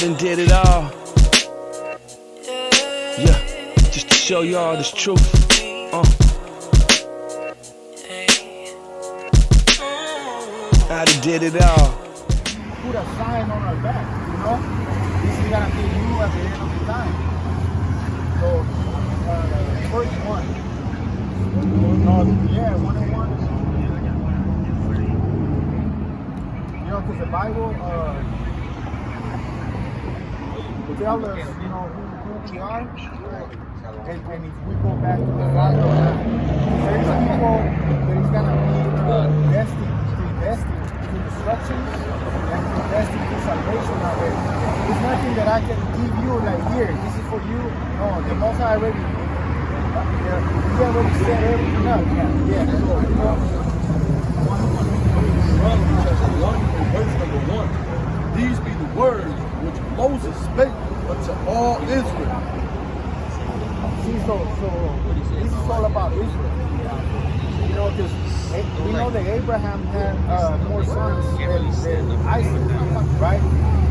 done did it all. Yeah, just to show y'all this truth. I done did it all. Put a sign on our back, you know? This is gonna be you at the end of the time. So, first one. No, yeah, 101. You know, because the Bible tells us, you know, who we are. And if we go back to the Father, there's people that is gonna be predestined to destruction and predestined to salvation already. It's nothing that I can give you like, here, this is for you. No, the Most High already, he already set everything up. Yeah. So, you know, verse number 1. These be the words which Moses spake unto all Israel. See, so this is all about Israel. You know, because we know that Abraham had more sons than Isaac, right?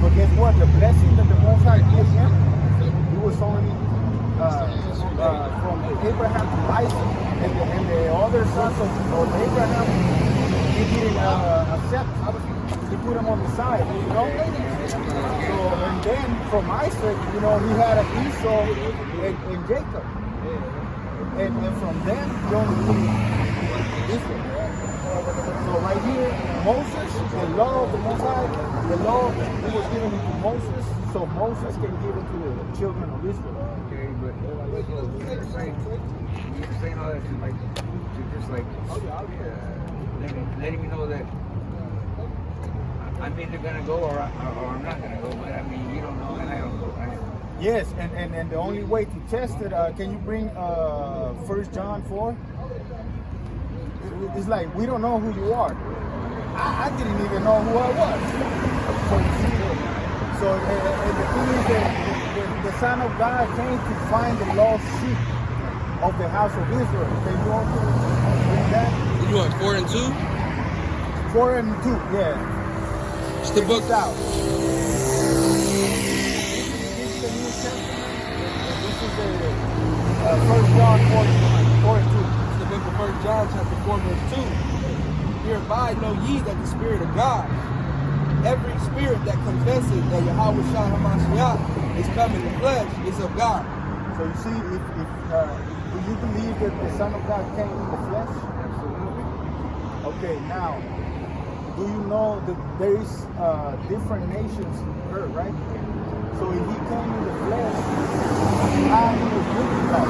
But guess what? The blessing that the Most High gave him, it was only from Abraham to Isaac, and the other sons of Abraham, he didn't accept. He put him on the side, you know? So, and then from Isaac, you know, he had an Esau and Jacob. And from them, he only put Israel. So right here, Moses, the law of the Most High, the law that was given to Moses, so Moses can give it to the children of Israel. Okay, but you're saying all that to just like letting me know that I'm either gonna go or I'm not gonna go. But I mean, you don't know and I don't know. Right? Yes, and the only way to test it, can you bring 1 John 4? It's like, we don't know who you are. I didn't even know who I was. So you see, and the thing is that the Son of God came to find the lost sheep of the house of Israel. Can you also bring that? You want 4 and 2? 4 and 2, yeah. It's the book out. This is the New Testament. This is the 1 John 4 and 2. It's the book of 1 John chapter 4 verse 2. Hereby know ye that the Spirit of God, every spirit that confesses that Yahweh Shah HaMashiach is come in the flesh is of God. So you see, if do you believe that the Son of God came in the flesh? Absolutely. Okay, now, do you know that there is different nations in earth, right? So if he came in the flesh, how he was looking like?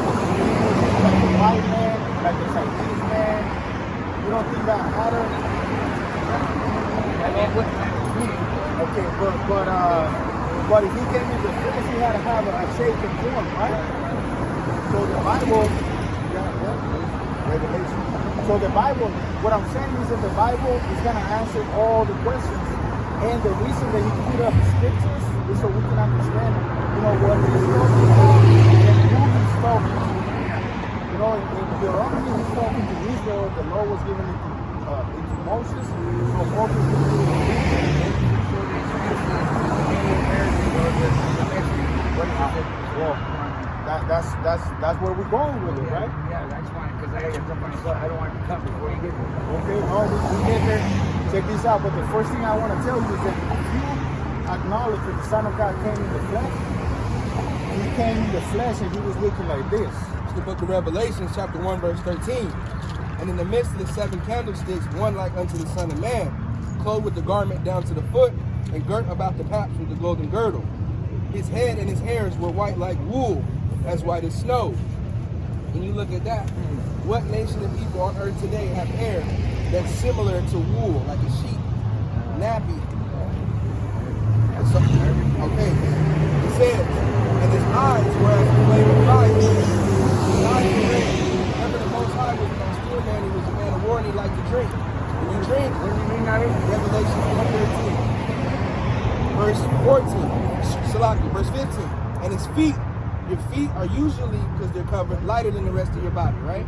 Like a white man, like a Chinese man? You don't think that matters? Okay, but if he came in the flesh, he had to have a shape and form, right? So the Bible, Revelation. So the Bible, what I'm saying is that the Bible is going to answer all the questions. And the reason that he put up scriptures is so we can understand, you know, what he's talking about and who he's talking to. You know, in Deuteronomy, he's talking to Israel. The law was given into Moses. So Moses was given to Israel. That's where we're going with it, right? Yeah, that's fine, because I don't want to come before you get there. Okay, no, we get there. Check this out, but the first thing I want to tell you is that if you acknowledge that the Son of God came in the flesh, he came in the flesh and he was looking like this. It's the book of Revelation chapter 1 verse 13. And in the midst of the 7 candlesticks, one like unto the Son of Man, clothed with the garment down to the foot, and girt about the paps with the golden girdle. His head and his hairs were white like wool, as white as snow. When you look at that, what nation of people on earth today have hair that's similar to wool, like a sheep, nappy? So, okay, it says, and his eyes were as a flame of fire. His eyes were red. Remember, the Most High was a steel man, he was a man of war, and he liked to drink. When you drink, what do you mean now? Revelation 1:13. Verse 14, Salaki, verse 15. And his feet, your feet are usually, because they're covered, lighter than the rest of your body, right?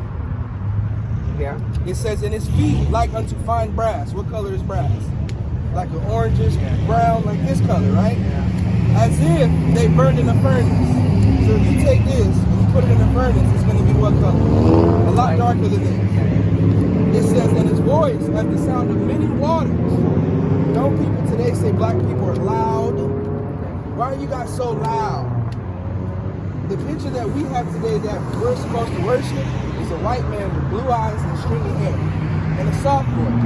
Yeah. It says, in his feet, like unto fine brass. What color is brass? Like an orangish brown, like this color, right? Yeah. as if they burned in a furnace. So if you take this and you put it in a furnace, it's going to be what color? A lot darker than this. It says, and his voice as the sound of many waters. Don't people today say black people are loud? Why are you guys so loud? The picture that we have today that we're supposed to worship is a white man with blue eyes and stringy hair and a soft voice.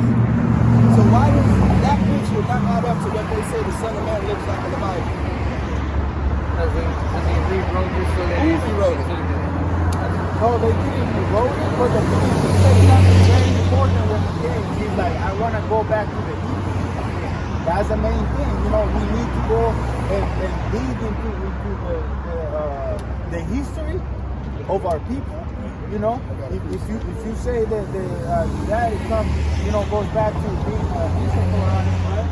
So why does that picture not add up to what they say the Son of Man looks like in the Bible? Because he rewrote this so that Who rewrote it? No, they didn't rewrote it, but the thing is, he said something very important when he came. He's like, I want to go back to the Hebrew. That's the main thing. You know, we need to go and dig into the history of our people. You know, if you say that the that it comes, you know, goes back to being peaceful, right?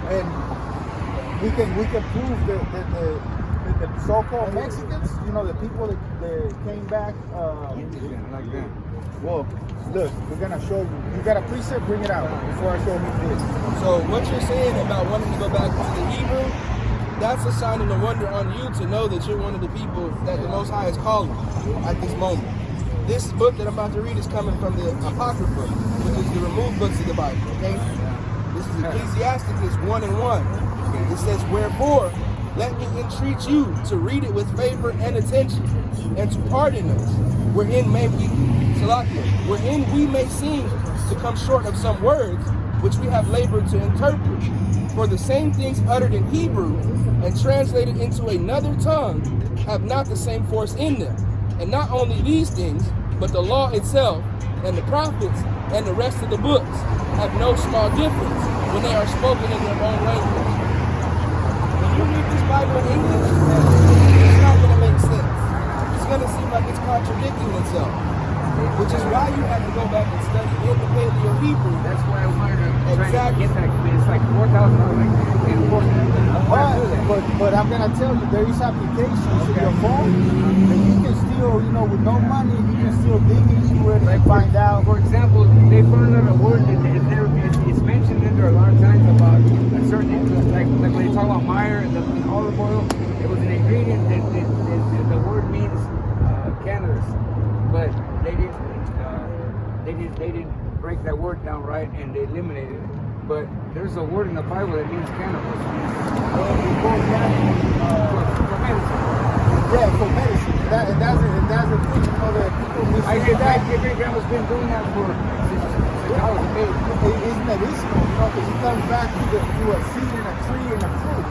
And we can prove that the so-called Mexicans, you know, the people that came back. like that. Well, look, we're gonna show you. You got a precept, bring it out before I show you this. So what you're saying about wanting to go back to the Hebrew, that's a sign and a wonder on you to know that you're one of the people that the Most High is calling at this moment. This book that I'm about to read is coming from the Apocrypha, which is the removed books of the Bible, okay? This is Ecclesiasticus 1:1. It says, wherefore, let me entreat you to read it with favor and attention, and to pardon us, wherein we may seem to come short of some words which we have labored to interpret. For the same things uttered in Hebrew and translated into another tongue have not the same force in them. And not only these things, but the law itself and the prophets and the rest of the books have no small difference when they are spoken in their own language. When you read this Bible in English, it's not going to make sense. It's going to seem like it's contradicting itself, which is why you have to go back and study in the Paleo-Hebrew. That's why I wanted to try to Exactly. get that. It's like $4,000 in But I'm gonna tell you, there is applications to your phone, and you can still, you know, with no money, you can still dig into it and find out. For example, they found out a word that it's mentioned in there a lot of times about a certain, like when they talk about myrrh and the olive oil, it was an ingredient that the word means cannabis, but they didn't break that word down right and they eliminated it. But there's a word in the Bible that means cannabis. For medicine. Yeah, for medicine. And that's the thing, you know, that people My great grandma's been doing that since I was a baby. It's medicinal, you know, because he comes back to a seed and a tree and a fruit.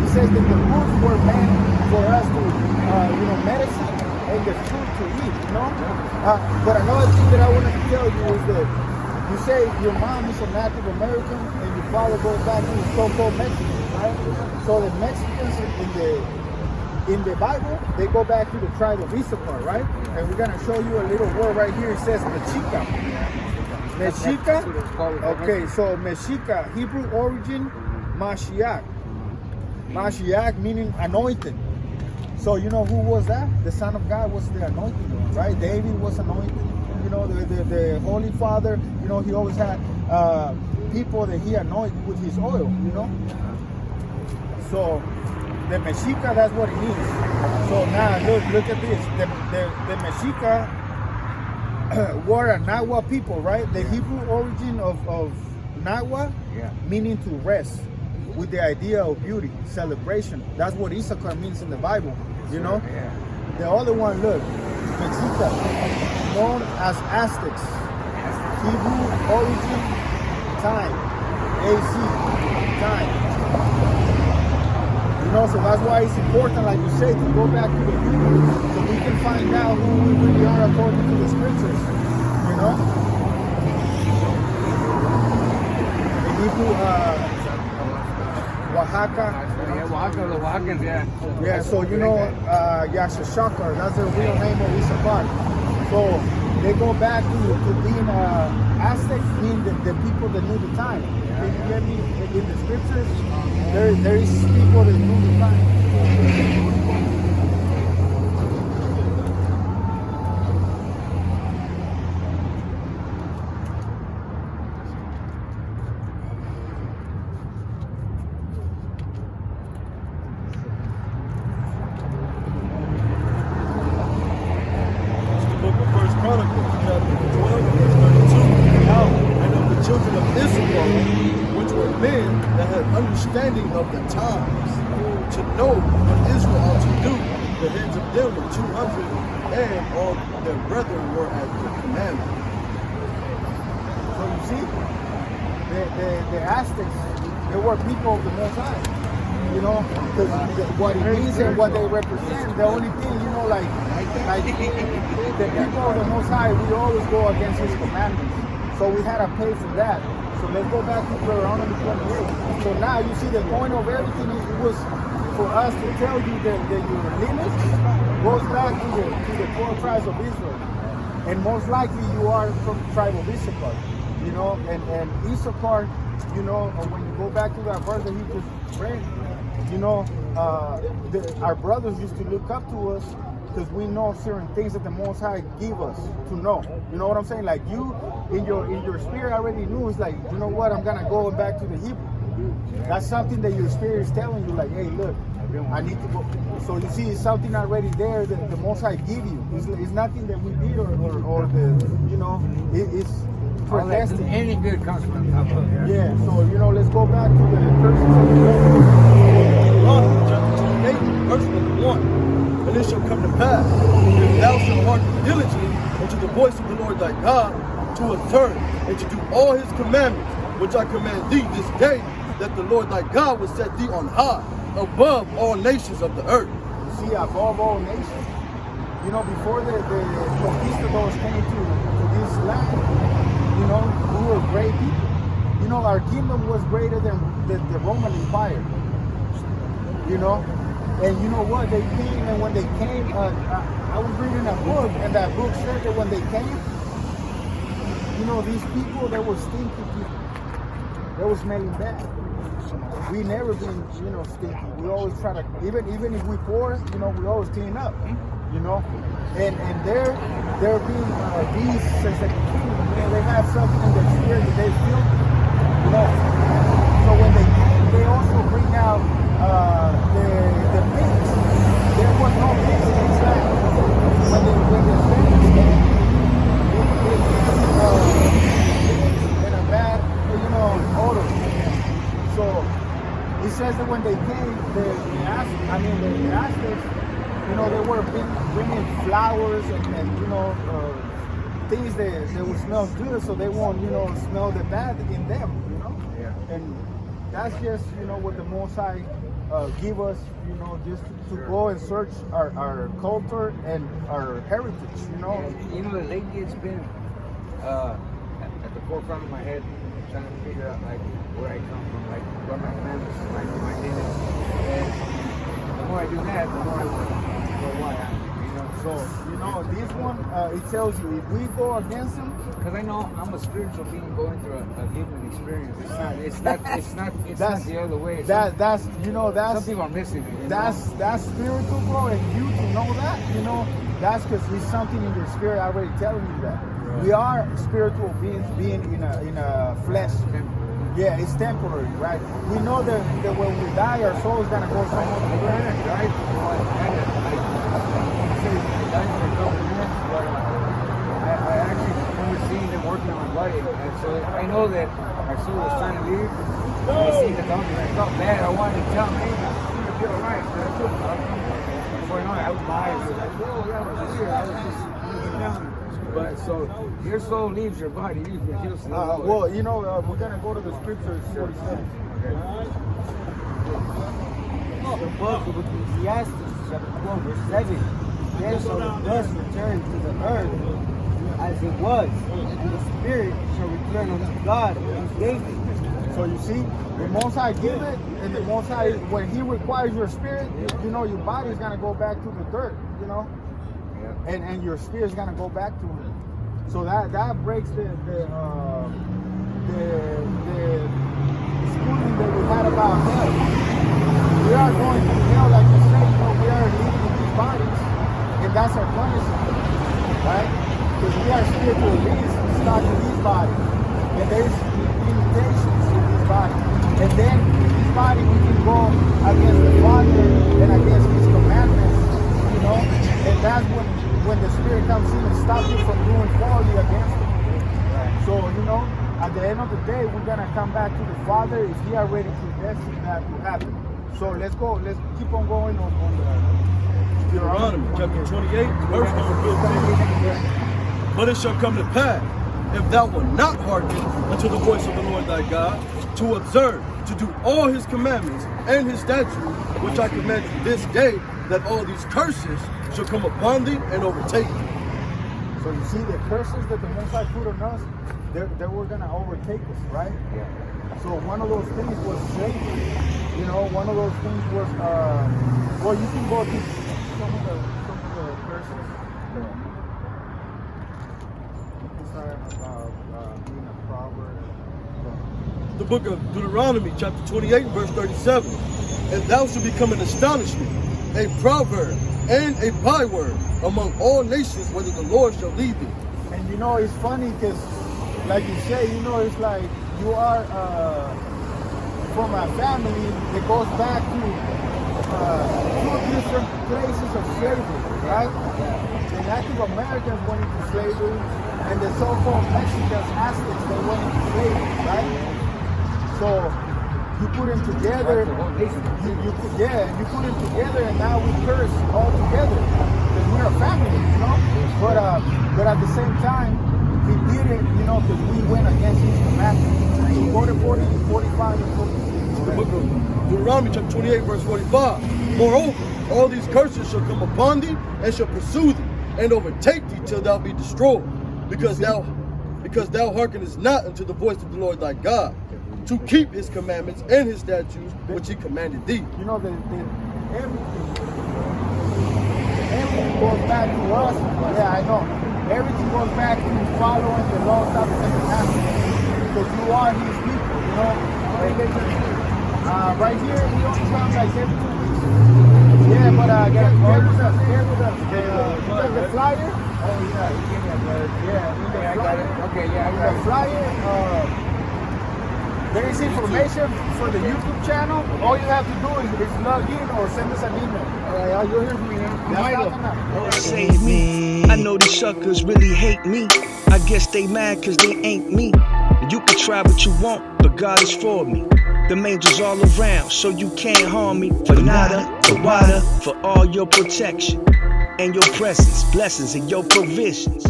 He says that the roots were meant for us to, you know, medicine and the fruit to eat, you know. But another thing that I wanted to tell you is that you say your mom is a Native American and your father goes back to the so-called Mexicans, right? So the Mexicans in the Bible, they go back to the tribe of Issachar, right? And we're gonna show you a little word right here. It says Mexica. Mexica. Okay, so Mexica, Hebrew origin, Mashiach. Mashiach meaning anointed. So you know who was that? The Son of God was the anointed one, right? David was anointed. You know, the Holy Father, you know, he always had people that he anointed with his oil, you know. So the Mexica, that's what it means. So now look at this. The Mexica were a Nahua people, right? The Hebrew origin of Nahua, meaning to rest, with the idea of beauty, celebration. That's what Issachar means in the Bible, you know. The other one, look, Mexica, known as Aztecs. Hebrew origin, time, AC, time. You know, so that's why it's important, like you say, to go back to the Hebrew so we can find out who we really are according to the scriptures. You know? The Hebrew, Oaxaca. Yeah, Oaxaca, the Oaxacans, yeah. Yeah, so you know, Yaxashakar, that's the real name of Issachar. So they go back to being Aztecs, being the people that knew the time. Can you get me? In the scriptures, there is people that knew the time. Issachar, which were men that had understanding of the times, to know what Israel ought to do. The heads of them were 200, and all their brethren were at the commandment. So you see, the Aztecs, they were people of the Most High. You know, because what it means and what they represent, the only thing, you know, like the people of the Most High, we always go against His commandments. So we had to pay for that. So let's go back to Deuteronomy 28. So now you see the point of everything, it was for us to tell you that your lineage goes back to the 12 tribes of Israel. And most likely you are from the tribe of Issachar. You know, and Issachar, you know, when you go back to that verse that he just read, you know, our brothers used to look up to us because we know certain things that the Most High give us to know. You know what I'm saying? Like you, in your spirit already knew. It's like, you know what? I'm gonna go back to the Hebrew. That's something that your spirit is telling you. Like, hey, look, I need to go. So you see, it's something already there that the Most High give you. It's nothing that we did or the, you know, it's predestined. Any good comes from top of there. Yeah. So you know, let's go back to the curses of the Deuteronomy chapter 28, verse number 1. And it shall come to pass, if thou shalt hearken diligently unto the voice of the Lord thy God, to observe and to do all his commandments, which I command thee this day, that the Lord thy God will set thee on high, above all nations of the earth. You see, above all nations. You know, before the conquistadors came to this land, you know, we were great people. You know, our kingdom was greater than the Roman Empire. You know, and you know what? They came, and when they came, I was reading a book, and that book said that when they came, you know, these people, they were stinky people. They were smelling bad. We never been, you know, stinky. We always try to, even if we poor, you know, we always clean up. You know, and they're being beasts since the kingdom. You know, they have something in their spirit that they feel. You know, so when they came, they also bring out the pigs. There was no pigs inside. When the Spanish came, in a bad, you know, odor. So it says that when they came, the Aztecs, you know, they were bringing flowers and you know, things that would smell good, so they won't, you know, smell the bad in them, you know. Yeah. And that's just, you know, what the Most High give us, you know, just to go and search our culture and our heritage, you know. You know, lately it's been at the forefront of my head, trying to figure out like where I come from, like where my family's, like my lineage. And the more I do that, the more I want to know why I am. So, you know, this one, it tells you, if we go against them, because I know I'm a spiritual being going through a human experience. It's not the other way. That's you know, that's some people are missing it. That's spiritual, bro. And you to know that, you know, that's because it's something in your spirit already telling you that. Right. We are spiritual beings being in a flesh. Yeah, it's temporary, right? We know that when we die, our soul is gonna go somewhere, right? I actually remember seeing them working on my body, and so I know that my soul was trying to leave. I seen the doctor, I felt bad. I wanted to tell him, hey, you're still alright. Before I know it, I was lying. I was like, oh, yeah, I was just here. I was just down. But so your soul leaves your body. Well, you know, we're gonna go to the scriptures. 47. Okay. The book of Ecclesiastes, chapter 12, verse 7. Then shall the dust return to the earth as it was, and the spirit shall return unto God who gave it. So you see, the Most High give it, and the Most High, when He requires your spirit, you know, your body is gonna go back to the dirt, you know, and your spirit is gonna go back to Him. So that breaks the schooling that we had about hell. We are going to hell, like you said, you know, we are living in these bodies, and that's our punishment, right? Because we are spiritual beings stuck in these bodies, and there's limitations in these bodies. And then in this body we can go against the Father and against His commandments, you know, and that's when the Spirit comes in and stops you from doing folly against Him. So, you know, at the end of the day, we're gonna come back to the Father if He already predestined that to happen. So let's go. Let's keep on going on the Deuteronomy chapter 28, verse number 15. But it shall come to pass, if thou wilt not hearken unto the voice of the Lord thy God, to observe, to do all his commandments and his statutes, which I command you this day, that all these curses shall come upon thee and overtake thee. So you see the curses that the Most High put on us, they were gonna overtake us, right? Yeah. So one of those things was slavery. You know, one of those things was well, you can go to some of the curses. About being a proverb. The book of Deuteronomy chapter 28, verse 37. And thou shalt become an astonishment, a proverb, and a byword among all nations, whether the Lord shall lead thee. And you know, it's funny because, like you say, you know, it's like you are from a family that goes back to two different places of slavery, right? The Native Americans went into slavery, and the so-called Mexicans, Aztecs, they went into slavery, right? So you put them together, you put them together, and now we curse all together because we're a family, you know. But at the same time, He did it, you know, because we went against His commandments. So go to 40, 45, and 46. The book of Deuteronomy chapter 28, verse 45. Moreover, all these curses shall come upon thee and shall pursue thee and overtake thee till thou be destroyed, because thou hearkenest not unto the voice of the Lord thy God, to keep his commandments and his statutes which he commanded thee. You know, everything goes back to us. Yeah, I know. Everything goes back to following the law, statutes, and commandments. Because you are His people, you know. Right here, we only come like every 2 weeks. Yeah, but get with the flyer. Oh yeah, you gave me a letter. Yeah, Okay, I got it. Okay, yeah, I in got the it. flyer. There is information for the YouTube channel. All you have to do is log in or send us an email. All right, you'll hear from me now. That's not Save me. I know these suckers really hate me. I guess they mad cause they ain't me. You can try what you want, but God is for me. The angels all around, so you can't harm me. For nada, for water, for all your protection and your presence, blessings and your provisions.